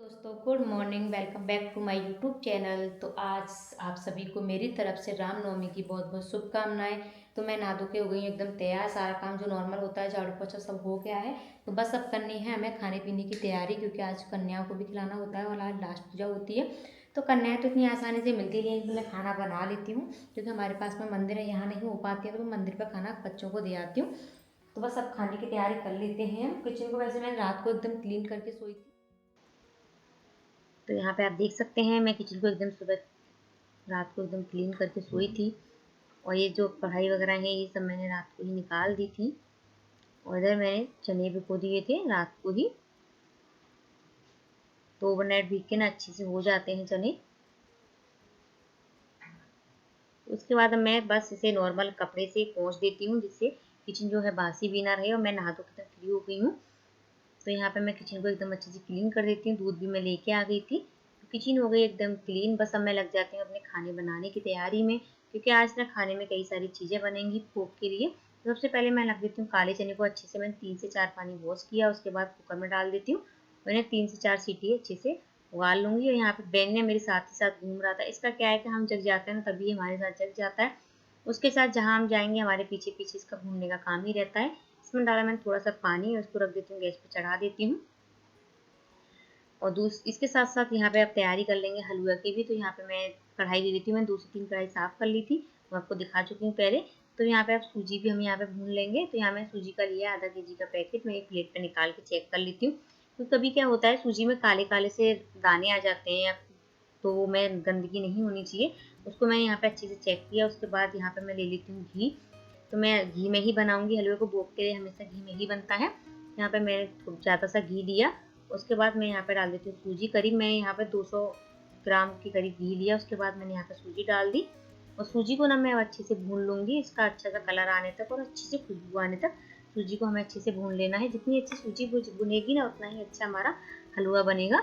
दोस्तों, good morning. Welcome back to my YouTube channel. तो आज आप सभी को मेरी तरफ से रामनवमी की बहुत बहुत शुभकामनाएं। तो मैं नहा धो के हो गई हूँ एकदम तैयार। सारा काम जो नॉर्मल होता है, झाड़ू पोछा सब हो गया है। तो बस अब करनी है हमें खाने पीने की तैयारी, क्योंकि आज कन्याओं को भी खिलाना होता है और आज लास्ट पूजा होती है। तो कन्याएं तो इतनी आसानी से मिलती नहीं है, तो मैं खाना बना लेती हूँ, क्योंकि हमारे पास में मंदिर है, यहाँ नहीं हो पाती है, तो मैं मंदिर पर खाना बच्चों को दे आती हूँ। तो बस अब खाने की तैयारी कर लेते हैं। किचन को वैसे मैंने रात को एकदम क्लीन करके सोई थी। तो यहाँ पे आप देख सकते हैं मैं किचन को एकदम सुबह रात को एकदम क्लीन करके सोई थी। और ये जो कढ़ाई वगैरह है ये सब मैंने रात को ही निकाल दी थी। और इधर मैंने चने भिगो दिए थे रात को ही, तो ओवरनाइट भीग के ना अच्छे से हो जाते हैं चने। उसके बाद मैं बस इसे नॉर्मल कपड़े से पोंछ देती हूँ, जिससे किचन जो है बासी भी ना रहे। और मैं नहा धो के फ्री हो गई हूँ। तो यहाँ पे मैं किचन को एकदम अच्छे से क्लीन कर देती हूँ। दूध भी मैं लेके आ गई थी, तो किचन हो गई एकदम क्लीन। बस अब मैं लग जाती हूँ अपने खाने बनाने की तैयारी में, क्योंकि आज ना खाने में कई सारी चीज़ें बनेंगी भोग के लिए। तो सबसे पहले मैं रख देती हूँ काले चने को अच्छे से। मैंने 3 से 4 पानी वॉश किया, उसके बाद कुकर में डाल देती हूँ। मैंने 3 से 4 सीटी अच्छे से उबाल लूँगी। और यहाँ पे बैंगन मेरे साथ ही साथ घूम रहा था। इसका क्या है कि हम जग जाते हैं ना, तभी हमारे साथ जग जाता है। उसके साथ जहाँ हम जाएंगे हमारे पीछे पीछे इसका घूमने का काम ही रहता है। इसमें डाला मैंने थोड़ा सा पानी और उसको रख देती हूँ, गैस पे चढ़ा देती हूँ। और इसके साथ साथ यहाँ पे आप तैयारी कर लेंगे हलवा की भी। तो यहाँ पे मैं कढ़ाई ले लेती हूँ। मैंने 2 से 3 कढ़ाई साफ कर ली थी, मैं आपको दिखा चुकी हूँ पहले। तो यहाँ पे आप सूजी भी हम यहाँ पे भून लेंगे। तो यहाँ मैं सूजी का लिया आधा केजी का पैकेट। मैं एक प्लेट पे निकाल के चेक कर लेती हूँ। तो कभी क्या होता है, सूजी में काले काले से दाने आ जाते हैं, तो वो मैं गंदगी नहीं होनी चाहिए। उसको मैं यहाँ पे अच्छे से चेक किया। उसके बाद यहाँ पे मैं ले लेती हूँ घी। तो मैं घी में ही बनाऊंगी हलवे को। भोग के लिए हमेशा घी में ही बनता है। यहाँ पे मैंने ज़्यादा सा घी लिया। उसके बाद मैं यहाँ पे डाल देती हूँ सूजी। करीब मैं यहाँ पे 200 ग्राम के करीब घी लिया। उसके बाद मैंने यहाँ पे सूजी डाल दी। और सूजी को ना मैं अच्छे से भून लूँगी, इसका अच्छा सा कलर आने तक और अच्छे से खुशबू आने तक सूजी को हमें अच्छे से भून लेना है। जितनी अच्छी सूजी भुनेगी ना, उतना ही अच्छा हमारा हलवा बनेगा।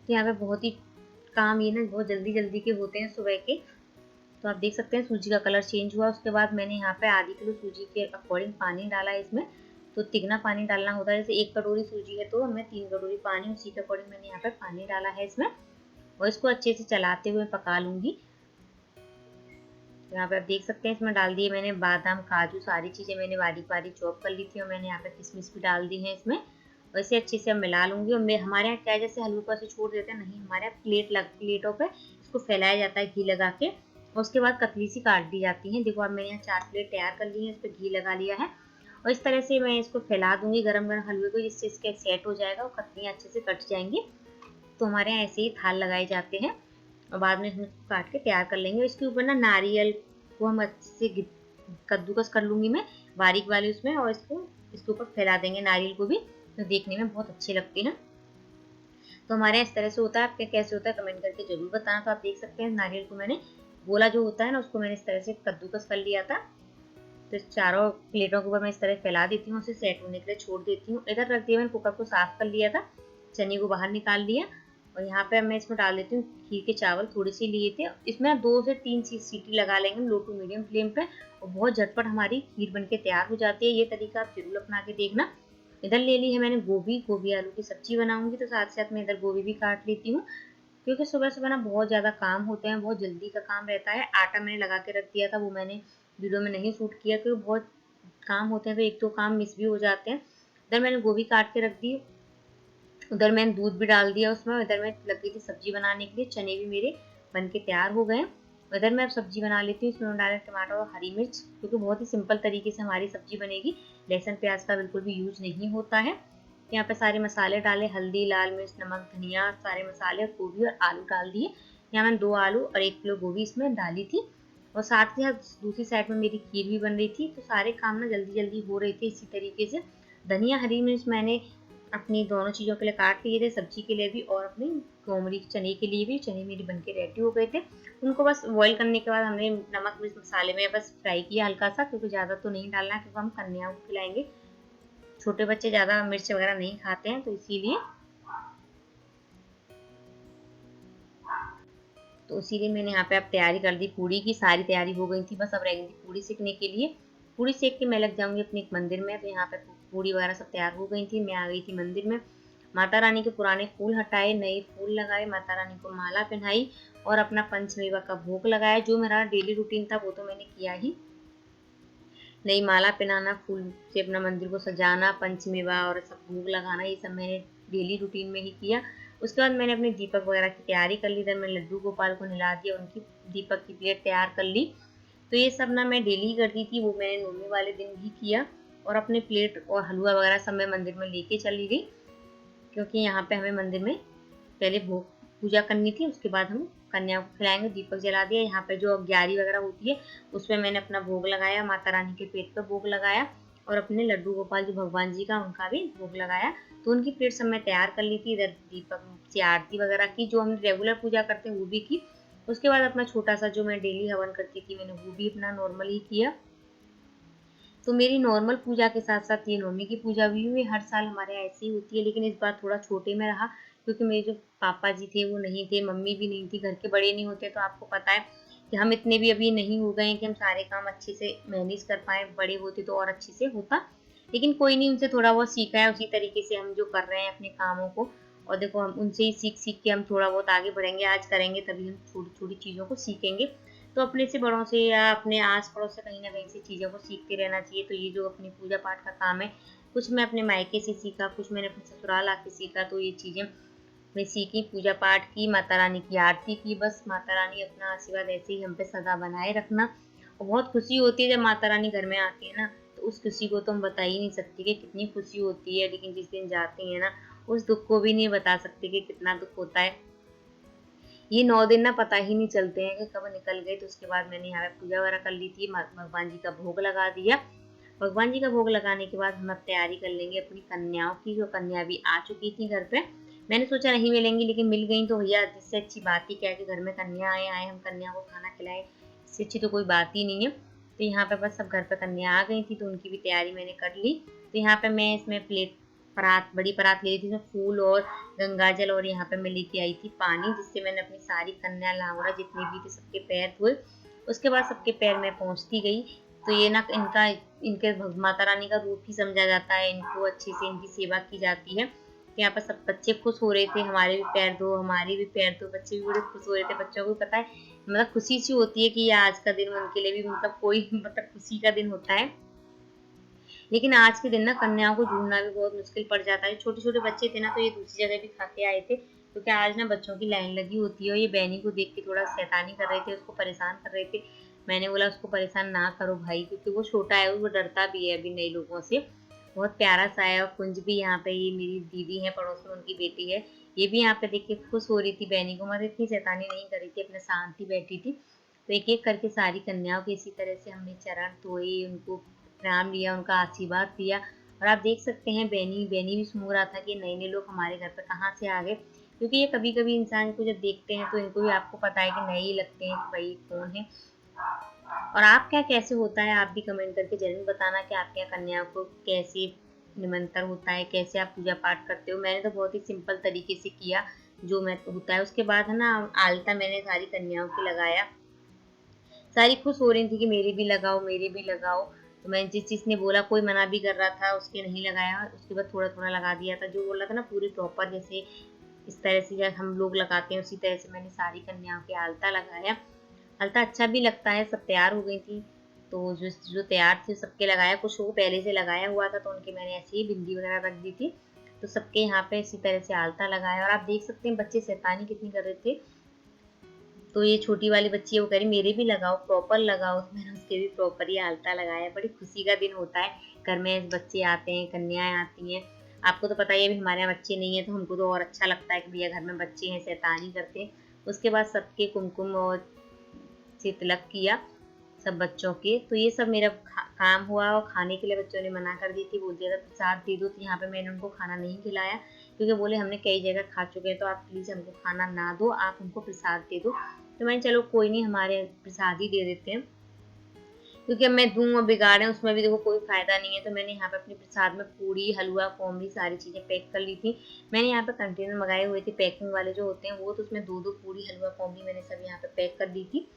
तो यहाँ पे बहुत ही काम ये ना बहुत जल्दी जल्दी के होते हैं सुबह के। तो आप देख सकते हैं सूजी का कलर चेंज हुआ। उसके बाद मैंने यहाँ पे आधी किलो सूजी के अकॉर्डिंग पानी डाला है इसमें। तो तिगना पानी डालना होता है। जैसे 1 कटोरी सूजी है तो हमें 3 कटोरी पानी, उसी के अकॉर्डिंग मैंने यहाँ पे पानी डाला है इसमें। और इसको अच्छे से चलाते हुए पका लूंगी। यहाँ पे आप देख सकते हैं इसमें डाल दिए मैंने बादाम, काजू, सारी चीज़ें मैंने बारीक बारीक चॉप कर ली थी। और मैंने यहाँ पे किशमिश भी डाल दी है इसमें। और इसे अच्छे से मिला लूंगी। और मैं हमारे यहाँ क्या है, जैसे हलवे को ऐसे छोड़ देते हैं, नहीं हमारे यहाँ प्लेटों पे इसको फैलाया जाता है घी लगा के। और उसके बाद कतली सी काट दी जाती है। देखो अब मैंने यहाँ 4 प्लेट तैयार कर ली है, इस पर घी लगा लिया है। और इस तरह से मैं इसको फैला दूंगी गरम गरम हलवे को, जिससे इसके सेट हो जाएगा और कतलियाँ अच्छे से कट जाएंगी। तो हमारे यहाँ ऐसे ही थाल लगाए जाते हैं। और बाद में हम इसको काट के तैयार कर लेंगे। इसके ऊपर ना नारियल को हम अच्छे से कद्दूकस कर लूंगी मैं बारीक वाली उसमें। और इसको इसके ऊपर फैला देंगे नारियल को भी, तो देखने में बहुत अच्छे लगते हैं। तो हमारे यहाँ इस तरह से होता है। आपके कैसे होता है कमेंट करके जरूर बताना। तो आप देख सकते हैं नारियल को मैंने गोला जो होता है ना, उसको मैंने इस तरह से कद्दूकस कर लिया था। तो इस चारों प्लेटों के ऊपर मैं इस तरह फैला देती हूँ, उसे सेट होने के लिए छोड़ देती हूँ। इधर रख दिया मैंने कुकर को साफ कर लिया था, चने को बाहर निकाल लिया। और यहाँ पे मैं इसमें डाल देती हूँ खीर के चावल। थोड़े से लिए थे, इसमें 2 से 3 सीटी लगा लेंगे लो टू मीडियम फ्लेम पे। और बहुत झटपट हमारी खीर बन के तैयार हो जाती है। ये तरीका आप जरूर अपना के देखना। इधर ले ली है मैंने गोभी आलू की सब्जी बनाऊंगी, तो साथ साथ मैं इधर गोभी भी काट लेती हूँ। क्योंकि सुबह सुबह ना बहुत ज़्यादा काम होते हैं, बहुत जल्दी का काम रहता है। आटा मैंने लगा के रख दिया था, वो मैंने वीडियो में नहीं शूट किया, क्योंकि बहुत काम होते हैं तो एक दो काम मिस भी हो जाते हैं। इधर मैंने गोभी काट के रख दी। उधर मैंने दूध भी डाल दिया उसमें। इधर मैं लगी थी सब्जी बनाने के लिए। चने भी मेरे बन के तैयार हो गए। इधर मैं अब सब्जी बना लेती हूँ। इसमें डाले टमाटर और हरी मिर्च, क्योंकि बहुत ही सिंपल तरीके से हमारी सब्जी बनेगी। लहसुन प्याज का बिल्कुल भी यूज नहीं होता है। यहाँ पे सारे मसाले डाले, हल्दी, लाल मिर्च, नमक, धनिया, सारे मसाले और गोभी और आलू डाल दिए। यहाँ मैंने 2 आलू और 1 किलो गोभी इसमें डाली थी। और साथ ही दूसरी साइड में मेरी खीर भी बन रही थी। तो सारे काम ना जल्दी जल्दी हो रहे थे इसी तरीके से। धनिया, हरी मिर्च मैंने अपनी दोनों चीज़ों के लिए काट लिए थे, सब्जी के लिए भी और अपनी कोमरी चने के लिए भी। चने मेरी बनके रेडी हो गए थे। उनको बस बॉईल करने के बाद हमने नमक मिर्च मसाले में बस फ्राई किया हल्का सा, क्योंकि ज़्यादा तो नहीं डालना है, क्योंकि हम कन्याओं को खिलाएंगे। छोटे बच्चे ज़्यादा मिर्च वगैरह नहीं खाते हैं, तो इसीलिए मैंने यहाँ पे अब तैयारी कर दी पूड़ी की। सारी तैयारी हो गई थी, बस अब रह गई थी पूड़ी सेकने के लिए। पूड़ी सेक के मैं लग जाऊंगी अपने एक मंदिर में। तो यहाँ पे पूड़ी वगैरह सब तैयार हो गई थी, मैं आ गई थी मंदिर में। माता रानी के पुराने फूल हटाए, नए फूल लगाए, माता रानी को माला पहनाई और अपना पंचमेवा का भोग लगाया। जो मेरा डेली रूटीन था वो तो मैंने किया ही। नई माला पहनाना, फूल से अपना मंदिर को सजाना, पंचमेवा और सब भोग लगाना, ये सब मैंने डेली रूटीन में ही किया। उसके बाद मैंने अपने दीपक वगैरह की तैयारी कर ली। इधर मैं लड्डू गोपाल को नहला दिया, उनकी दीपक की प्लेट तैयार कर ली। तो ये सब ना मैं डेली करती थी, वो मैंने नवमी वाले दिन भी किया। और अपने प्लेट और हलवा वगैरह सब मैं मंदिर में लेके चली गई, क्योंकि यहाँ पे हमें मंदिर में पहले भोग पूजा करनी थी, उसके बाद हम कन्या को खिलाएंगे। दीपक जला दिया। यहाँ पे जो ग्यारह वगैरह होती है उसमें मैंने अपना भोग लगाया, माता रानी के पेट पर भोग लगाया और अपने लड्डू गोपाल जो भगवान जी का उनका भी भोग लगाया। तो उनकी प्लेट सब मैं तैयार कर ली थी। इधर दीपक से आरती वगैरह की, जो हम रेगुलर पूजा करते हैं वो भी की। उसके बाद अपना छोटा सा जो मैं डेली हवन करती थी मैंने वो भी अपना नॉर्मल ही किया। तो मेरी नॉर्मल पूजा के साथ साथ ये नवमी की पूजा भी हुई। हर साल हमारे यहाँ ऐसी ही होती है, लेकिन इस बार थोड़ा छोटे में रहा, क्योंकि मेरे जो पापा जी थे वो नहीं थे, मम्मी भी नहीं थी, घर के बड़े नहीं होते। तो आपको पता है कि हम इतने भी अभी नहीं हो गए हैं कि हम सारे काम अच्छे से मैनेज कर पाए। बड़े होते तो और अच्छे से होता, लेकिन कोई नहीं, उनसे थोड़ा बहुत सीखा है, उसी तरीके से हम जो कर रहे हैं अपने कामों को। और देखो हम उनसे ही सीख सीख के हम थोड़ा बहुत आगे बढ़ेंगे। आज करेंगे तभी हम छोटी छोटी चीज़ों को सीखेंगे। तो अपने से बड़ों से या अपने आस पड़ोस से कहीं ना कहीं से चीज़ों को सीखते रहना चाहिए। तो ये जो अपनी पूजा पाठ का काम है, कुछ मैं अपने मायके से सीखा, कुछ मैंने अपने ससुराल आके सीखा। तो ये चीज़ें मैं सीखी, पूजा पाठ की, माता रानी की आरती की। बस माता रानी अपना आशीर्वाद ऐसे ही हम पे सदा बनाए रखना। और बहुत खुशी होती है जब माता रानी घर में आती है ना, तो उस खुशी को तो हम बता ही नहीं सकते कि कितनी खुशी होती है। लेकिन जिस दिन जाती है ना, उस दुख को भी नहीं बता सकते कि कितना दुख होता है। ये 9 दिन ना पता ही नहीं चलते हैं कि कब निकल गए। तो उसके बाद मैंने यहाँ पे पूजा वगैरह कर ली थी, भगवान जी का भोग लगा दिया। भगवान जी का भोग लगाने के बाद हम अब तैयारी कर लेंगे अपनी कन्याओं की। जो कन्या भी आ चुकी थी घर पे, मैंने सोचा नहीं मिलेंगी, लेकिन मिल गई। तो भैया इससे अच्छी बात ही क्या है कि घर में कन्या आए आए हम कन्या को खाना खिलाएं, इससे अच्छी तो कोई बात ही नहीं है। तो यहाँ पे बस सब घर पे कन्या आ गई थी, तो उनकी भी तैयारी मैंने कर ली। तो यहाँ पे मैं इसमें प्लेट परात, बड़ी परात ले ली थी, इसमें फूल और गंगा जल, और यहाँ पे मैं लेके आई थी पानी, जिससे मैंने अपनी सारी कन्या लावड़ा जितनी भी थी सबके पैर धोए। उसके बाद सबके पैर में पहुँचती गई। तो ये ना इनका इनके माता रानी का रूप ही समझा जाता है, इनको अच्छे से इनकी सेवा की जाती है। तो यहाँ पर सब बच्चे खुश हो रहे थे, हमारे भी पैर दो, हमारे भी पैर दो। बच्चे भी बड़े खुश हो रहे थे। बच्चों को पता है मतलब खुशी सी होती है कि ये आज का दिन उनके लिए भी मतलब कोई मतलब खुशी का दिन होता है। लेकिन आज के दिन ना कन्याओं को ढूंढना भी बहुत मुश्किल पड़ जाता है। छोटे छोटे बच्चे थे ना, तो ये दूसरी जगह भी खा के आए थे, क्योंकि आज ना बच्चों की लाइन लगी होती है। और ये बहनी को देख के थोड़ा शैतानी कर रहे थे, उसको परेशान कर रहे थे। मैंने बोला उसको परेशान ना करो भाई, क्योंकि वो छोटा है, वो डरता भी है अभी नए लोगों से। बहुत प्यारा सा है। और कुंज भी यहाँ पे, ये मेरी दीदी है पड़ोस में, उनकी बेटी है, ये भी यहाँ पे देख के खुश हो रही थी बहनी को, मतलब इतनी शैतानी नहीं कर रही थी, अपने शांति बैठी थी। तो एक एक करके सारी कन्याओं के इसी तरह से हमने चरण धोए, उनको प्रणाम लिया, उनका आशीर्वाद लिया। और आप देख सकते हैं बेनी बेनी भी सूंघ रहा था कि नए नए लोग हमारे घर पर कहाँ से आ गए, क्योंकि ये कभी कभी इंसान को जब देखते हैं तो इनको भी आपको पता है कि नए ही लगते हैं कि भाई कौन है। और आप क्या कैसे होता है, आप भी कमेंट करके जरूर बताना कि आपके यहाँ कन्याओं को कैसे निमंत्रण होता है, कैसे आप पूजा पाठ करते हो। मैंने तो बहुत ही सिंपल तरीके से किया जो मैं होता है। उसके बाद है ना आलता मैंने सारी कन्याओं की लगाया। सारी खुश हो रही थी कि मेरे भी लगाओ, मेरे भी लगाओ। तो मैं जिस चीज़ ने बोला, कोई मना भी कर रहा था उसके नहीं लगाया, उसके बाद थोड़ा थोड़ा लगा दिया था। जो बोला था ना पूरी प्रॉपर जैसे इस तरह से जब हम लोग लगाते हैं उसी तरह से मैंने सारी कन्याओं के आलता लगाया। आलता अच्छा भी लगता है। सब तैयार हो गई थी, तो जो जो तैयार थे सबके लगाया। कुछ वो पहले से लगाया हुआ था, तो उनके मैंने ऐसे ही बिंदी वगैरह रख दी थी। तो सबके यहाँ पे इसी तरह से आलता लगाया। और आप देख सकते हैं बच्चे शैतानी कितनी कर रहे थे। तो ये छोटी वाली बच्ची है, वो कह रही मेरे भी लगाओ, प्रॉपर लगाओ। तो मैंने उसके भी प्रॉपर ही आलता लगाया। बड़ी खुशी का दिन होता है, घर में बच्चे आते हैं, कन्याएं आती हैं। आपको तो पता ही है अभी हमारे यहाँ बच्चे नहीं है, तो हमको तो और अच्छा लगता है कि भैया घर में बच्चे हैं, शैतानी करते हैं। उसके बाद सबके कुमकुम और से तिलक किया सब बच्चों के। तो ये सब मेरा काम हुआ। और खाने के लिए बच्चों ने मना कर दी थी, बोल दिया था प्रसाद दे दो। तो यहाँ पे मैंने उनको खाना नहीं खिलाया, क्योंकि बोले हमने कई जगह खा चुके हैं, तो आप प्लीज़ हमको खाना ना दो, आप हमको प्रसाद दे दो। तो मैंने चलो कोई नहीं, हमारे प्रसाद ही दे देते हैं, क्योंकि अब मैं दूँ और बिगाड़ें उसमें भी देखो कोई फ़ायदा नहीं है। तो मैंने यहाँ पे अपने प्रसाद में पूड़ी, हलवा, फौमरी सारी चीज़ें पैक कर ली थी। मैंने यहाँ पे कंटेनर मंगाए हुए थे पैकिंग वाले जो होते हैं वो, तो उसमें दो दो पूड़ी, हलवा, फौमरी मैंने सब यहाँ पे पैक कर दी थी।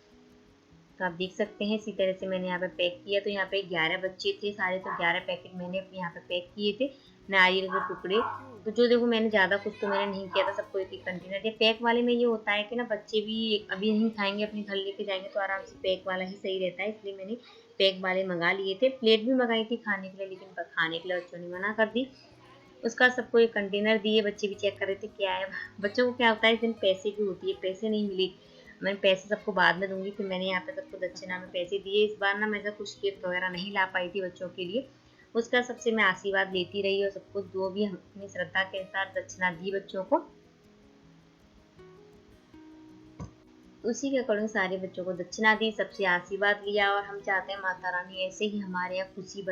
तो आप देख सकते हैं इसी तरह से मैंने यहाँ पे पैक किया। तो यहाँ पे 11 बच्चे थे सारे, तो 11 पैकेट मैंने यहाँ पे पैक किए थे। नारियल के टुकड़े। तो जो देखो मैंने ज़्यादा कुछ तो मैंने नहीं किया था, सबको एक-एक कंटेनर दिया। पैक वाले में ये होता है कि ना बच्चे भी अभी नहीं खाएँगे, अपने घर लेके जाएँगे तो आराम से पैक वाला ही सही रहता है, इसलिए मैंने पैक वाले मँगा लिए थे। प्लेट भी मँगाई थी खाने के लिए, लेकिन खाने के लिए बच्चों ने मना कर दी। उसका सबको एक कंटेनर दिए, बच्चे भी चेक कर रहे थे क्या है। बच्चों को क्या होता है इस दिन पैसे की होती है, पैसे नहीं मिले। मैंने पैसे सबको बाद में दूँगी, फिर मैंने यहाँ पे सबको दक्षिणा में पैसे दिए। इस बार ना मैं ऐसा कुछ गिफ्ट वगैरह नहीं ला पाई थी बच्चों के लिए। उसका सबसे मैं आशीर्वाद लेती रही और सबको जो भी हम अपनी श्रद्धा के अनुसार दक्षिणा दी बच्चों को, उसी के अकॉर्डिंग सारे बच्चों को दक्षिणा दी, सबसे आशीर्वाद लिया। और हम चाहते हैं माता रानी ऐसे ही हमारे यहाँ खुशी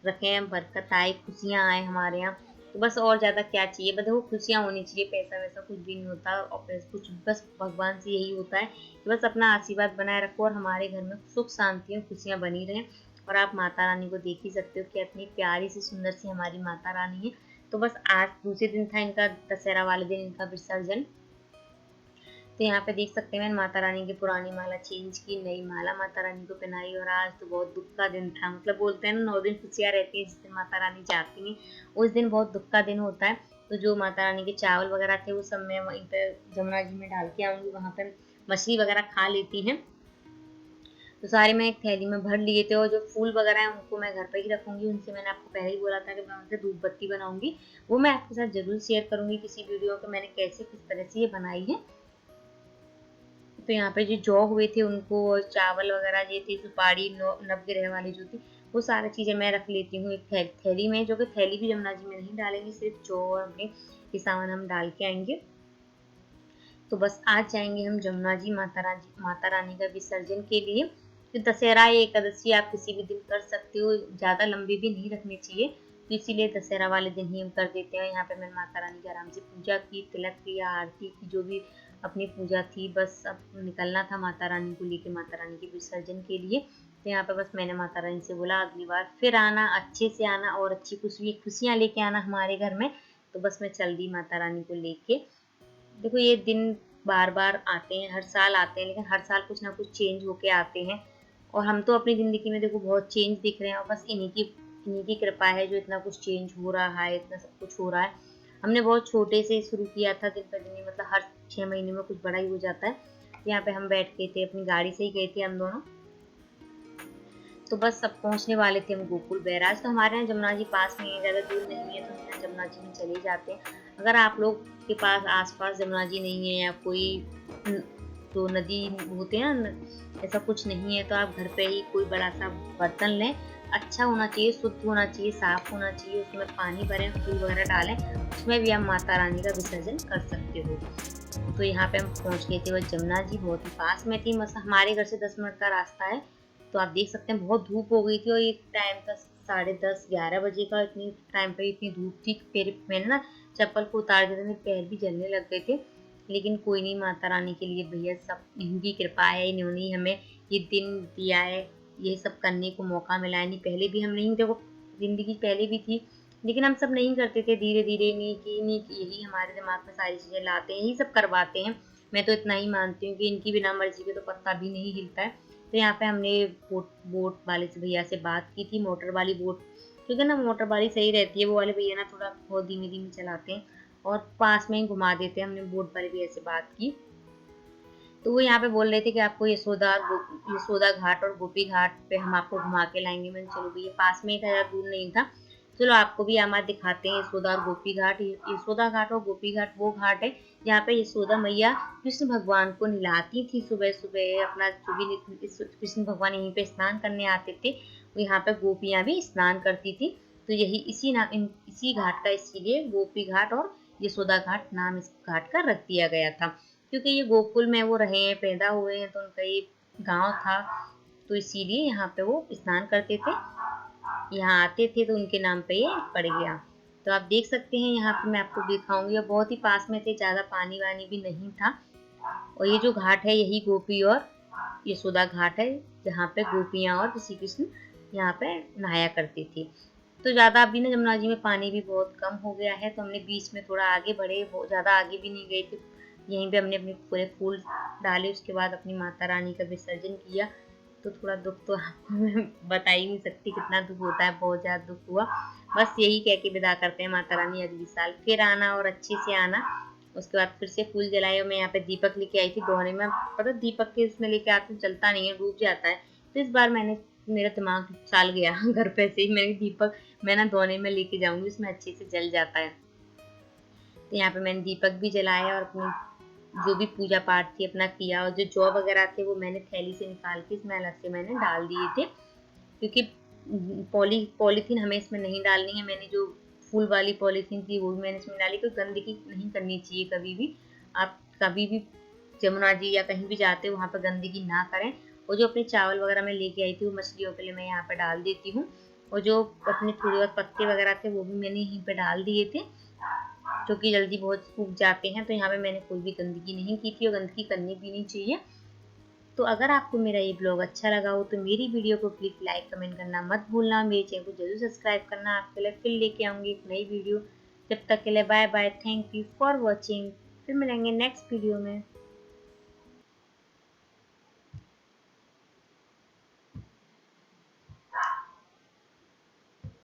रखें, बरकत आए, खुशियाँ आए हमारे यहाँ। तो बस और ज़्यादा क्या चाहिए, बस देखो खुशियाँ होनी चाहिए, पैसा वैसा कुछ भी नहीं होता। और कुछ बस भगवान से यही होता है कि बस अपना आशीर्वाद बनाए रखो और हमारे घर में सुख शांति और खुशियाँ बनी रहें। और आप माता रानी को देख ही सकते हो कि इतनी प्यारी सी सुंदर सी हमारी माता रानी है। तो बस आज दूसरे दिन था इनका, दशहरा वाले दिन इनका विसर्जन। तो यहाँ पे देख सकते हैं मैंने माता रानी की पुरानी माला चेंज की, नई माला माता रानी को पहनाई। और आज तो बहुत दुख का दिन था, मतलब बोलते हैं ना 9 दिन खुशियाँ रहती हैं, जिस दिन माता रानी जाती हैं उस दिन बहुत दुख का दिन होता है। तो जो माता रानी के चावल वगैरह थे वो सब मैं वहीं पे जमुना जी में डाल के आऊँगी, वहाँ पे मछली वगैरह खा लेती हैं। तो सारे मैं एक थैली में भर लिए थे। और जो फूल वगैरह हैं उनको मैं घर पर ही रखूँगी, उनसे मैंने आपको पहले ही बोला था कि मैं उनसे धूप बत्ती बनाऊँगी। वो मैं आपके साथ ज़रूर शेयर करूँगी किसी वीडियो में, मैंने कैसे किस तरह से ये बनाई है। तो यहाँ पे जो जौ हुए थे उनको, चावल वगैरह ये थी, सुपारी नवग्रह वाली जो थी, वो सारी चीज़ें मैं रख लेती हूँ एक थैली में। जो कि थैली भी जमुना जी में नहीं डालेंगे, सिर्फ जौ और अपने ये सामान हम डाल के आएंगे। तो बस आज जाएंगे हम जमुना जी माता रानी का विसर्जन के लिए। तो दशहरा या एकादशी आप किसी भी दिन कर सकते हो, ज़्यादा लंबी भी नहीं रखनी चाहिए। तो इसीलिए दशहरा वाले दिन ही हम कर देते हैं। यहाँ पे मैंने माता रानी की आराम से पूजा की, तिलक किया, आरती की, जो भी अपनी पूजा थी। बस अब निकलना था माता रानी को लेके माता रानी के विसर्जन के लिए। तो यहाँ पे बस मैंने माता रानी से बोला अगली बार फिर आना, अच्छे से आना और अच्छी खुशियाँ लेके आना हमारे घर में। तो बस मैं चल दी माता रानी को लेके। देखो ये दिन बार बार आते हैं, हर साल आते हैं, लेकिन हर साल कुछ ना कुछ चेंज होके आते हैं। और हम तो अपनी ज़िंदगी में देखो बहुत चेंज दिख रहे हैं, और बस इन्हीं की कृपा है जो इतना कुछ चेंज हो रहा है, इतना सब कुछ हो रहा है। हमने बहुत छोटे से शुरू किया था, दिन पर दिन मतलब हर 6 महीने में कुछ बड़ा ही हो जाता है। यहाँ पे हम बैठ गए थे, अपनी गाड़ी से ही गए थे हम दोनों। तो बस सब पहुंचने वाले थे हम गोकुल बैराज। तो हमारे यहाँ जमुना जी पास में है, ज़्यादा दूर नहीं है, तो हम यहाँ जमुना जी में चले जाते हैं। अगर आप लोग के पास आसपास जमुना जी नहीं है या कोई तो नदी होते हैं ना, ऐसा कुछ नहीं है, तो आप घर पे ही कोई बड़ा सा बर्तन लें। अच्छा होना चाहिए, शुद्ध होना चाहिए, साफ होना चाहिए, उसमें पानी भरें, फूल वगैरह डालें, उसमें भी आप माता रानी का विसर्जन कर सकते हो। तो यहाँ पे हम पहुँच गए थे, वह जमुना जी बहुत ही पास में थी, मतलब हमारे घर से 10 मिनट का रास्ता है। तो आप देख सकते हैं बहुत धूप हो गई थी, और एक टाइम था 10:30-11 बजे का, इतनी टाइम पे इतनी धूप थी। फिर मैंने ना चप्पल को उतार दिया था, मेरे पैर भी जलने लग गए थे। लेकिन कोई नहीं, माता रानी के लिए भैया सब इनकी कृपा है, इन्होंने हमें ये दिन दिया है, ये सब करने को मौका मिला है। नहीं पहले भी हम नहीं, देखो जिंदगी पहले भी थी, लेकिन हम सब नहीं करते थे, धीरे धीरे नहीं की यही हमारे दिमाग में सारी चीज़ें लाते हैं, यही सब करवाते हैं। मैं तो इतना ही मानती हूँ कि इनकी बिना मर्जी के तो पत्ता भी नहीं हिलता है। तो यहाँ पे हमने बोट वाले से भैया से बात की थी, मोटर वाली बोट, क्योंकि ना मोटर वाली सही रहती है, वो वाले भैया ना थोड़ा बहुत धीमे धीमे चलाते हैं और पास में ही घुमा देते हैं। हमने बोट वाले भैया से बात की, तो वो यहाँ पे बोल रहे थे कि आपको यशोदा घाट और गोपी घाट पे हम आपको घुमा के लाएंगे। मैंने चलो भैया पास में ही था, ज़्यादा दूर नहीं था, चलो आपको भी हमारे दिखाते हैं यशोदा और गोपी घाट। यशोदा घाट और गोपी घाट वो घाट है जहाँ पे यशोदा मैया कृष्ण भगवान को नहलाती थी सुबह सुबह, अपना जो भी कृष्ण भगवान यहीं पे स्नान करने आते थे, यहाँ पे गोपियाँ भी स्नान करती थी। तो यही इसी घाट का इसीलिए गोपी घाट और यशोदा घाट नाम इस घाट का रख दिया गया था, क्योंकि ये गोकुल में वो रहे हैं, पैदा हुए हैं, तो उनका ये गांव था, तो इसीलिए यहाँ पे वो स्नान करते थे, यहाँ आते थे, तो उनके नाम पे ये पड़ गया। तो आप देख सकते हैं यहाँ पे मैं आपको दिखाऊंगी, और बहुत ही पास में थे, ज़्यादा पानी वानी भी नहीं था। और ये जो घाट है यही गोपी और यशोदा घाट है, जहाँ पे गोपियाँ और श्री कृष्ण यहाँ पे नहाया करती थी। तो ज़्यादा अभी ना जमुना जी में पानी भी बहुत कम हो गया है, तो हमने बीच में थोड़ा आगे बढ़े, ज़्यादा आगे भी नहीं गए थे। यहीं पे हमने अपने पूरे फूल डाले, उसके बाद अपनी माता रानी का विसर्जन किया। तो थोड़ा दुख तो आपको मैं बता ही नहीं सकती कितना दुख होता है, बहुत ज़्यादा दुख हुआ। बस यही कह के विदा करते हैं माता रानी अगले साल फिर आना और अच्छे से आना। उसके बाद फिर से फूल जलाए और मैं यहाँ पे दीपक लेके आई थी दोने में। पता दीपक के इसमें लेके आते चलता नहीं है, डूब जाता है। तो इस बार मैंने मेरा दिमाग चल गया घर पे से ही मैंने दीपक मैं ना दोने में लेके जाऊंगी, उसमें अच्छे से जल जाता है। तो यहाँ पे मैंने दीपक भी जलाया और अपनी जो भी पूजा पाठ थी अपना किया, और जो जौ वगैरह थे वो मैंने थैली से निकाल के इसमें अलग से मैंने डाल दिए थे, क्योंकि पॉलीथीन हमें इसमें नहीं डालनी है। मैंने जो फूल वाली पॉलीथीन थी वो भी मैंने इसमें डाली, कोई गंदगी नहीं करनी चाहिए कभी भी। आप कभी भी जमुना जी या कहीं भी जाते हो वहाँ पर गंदगी ना करें। और जो अपने चावल वगैरह मैं लेके आई थी वो मछलियों के लिए मैं यहाँ पर डाल देती हूँ, और जो अपने थोड़े बहुत पत्ते वगैरह थे वो भी मैंने यहीं पे डाल दिए थे, जो कि जल्दी बहुत सूख जाते हैं। तो यहाँ पे मैंने कोई भी गंदगी नहीं की थी और गंदगी करनी भी नहीं चाहिए। तो अगर आपको मेरा ये ब्लॉग अच्छा लगा हो तो मेरी वीडियो को प्लीज़ लाइक कमेंट करना मत भूलना, मेरे चैनल को जरूर सब्सक्राइब करना। आपके लिए फिर लेके आऊँगी एक नई वीडियो। जब तक के लिए bye bye, thank you for watching. फिर मिलेंगे नेक्स्ट वीडियो में।